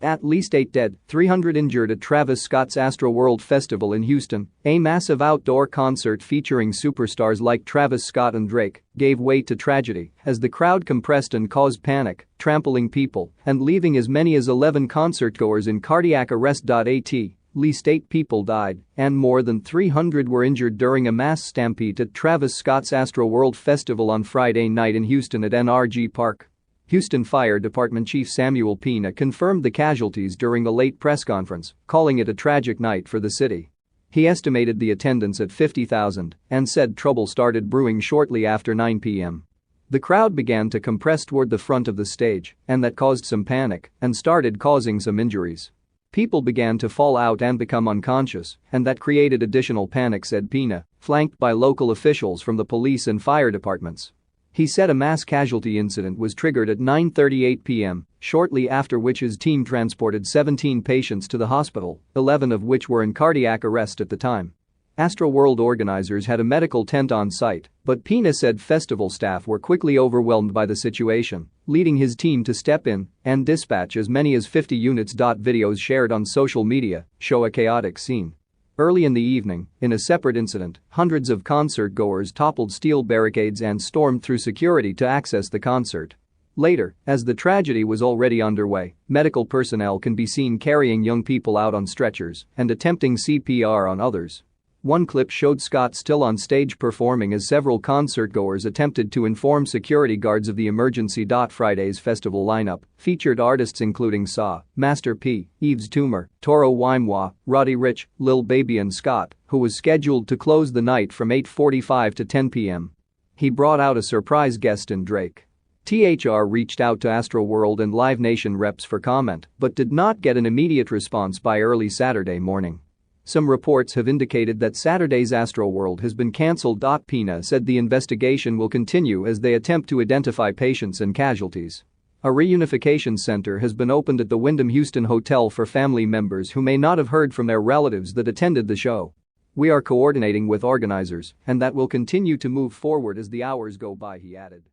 At least 8 dead, 300 injured at Travis Scott's Astroworld Festival in Houston. A massive outdoor concert featuring superstars like Travis Scott and Drake gave way to tragedy as the crowd compressed and caused panic, trampling people and leaving as many as 11 concertgoers in cardiac arrest. At least 8 people died and more than 300 were injured during a mass stampede at Travis Scott's Astroworld Festival on Friday night in Houston at NRG Park. Houston Fire Department Chief Samuel Pena confirmed the casualties during a late press conference, calling it a tragic night for the city. He estimated the attendance at 50,000 and said trouble started brewing shortly after 9 p.m. The crowd began to compress toward the front of the stage, and that caused some panic and started causing some injuries. People began to fall out and become unconscious, and that created additional panic, said Pena, flanked by local officials from the police and fire departments. He said a mass casualty incident was triggered at 9:38 p.m., shortly after which his team transported 17 patients to the hospital, 11 of which were in cardiac arrest at the time. Astroworld organizers had a medical tent on site, but Pena said festival staff were quickly overwhelmed by the situation, leading his team to step in and dispatch as many as 50 units. Videos shared on social media show a chaotic scene. Early in the evening, in a separate incident, hundreds of concert-goers toppled steel barricades and stormed through security to access the concert. Later, as the tragedy was already underway, medical personnel can be seen carrying young people out on stretchers and attempting CPR on others. One clip showed Scott still on stage performing as several concert-goers attempted to inform security guards of the emergency. Friday's festival lineup featured artists including Saw, Master P, Yves Tumor, Toro Wimwa, Roddy Ricch, Lil Baby and Scott, who was scheduled to close the night from 8:45 to 10 p.m. He brought out a surprise guest in Drake. THR reached out to Astroworld and Live Nation reps for comment but did not get an immediate response by early Saturday morning. Some reports have indicated that Saturday's Astroworld has been cancelled. Pena said the investigation will continue as they attempt to identify patients and casualties. A reunification center has been opened at the Wyndham Houston Hotel for family members who may not have heard from their relatives that attended the show. We are coordinating with organizers, and that will continue to move forward as the hours go by, he added.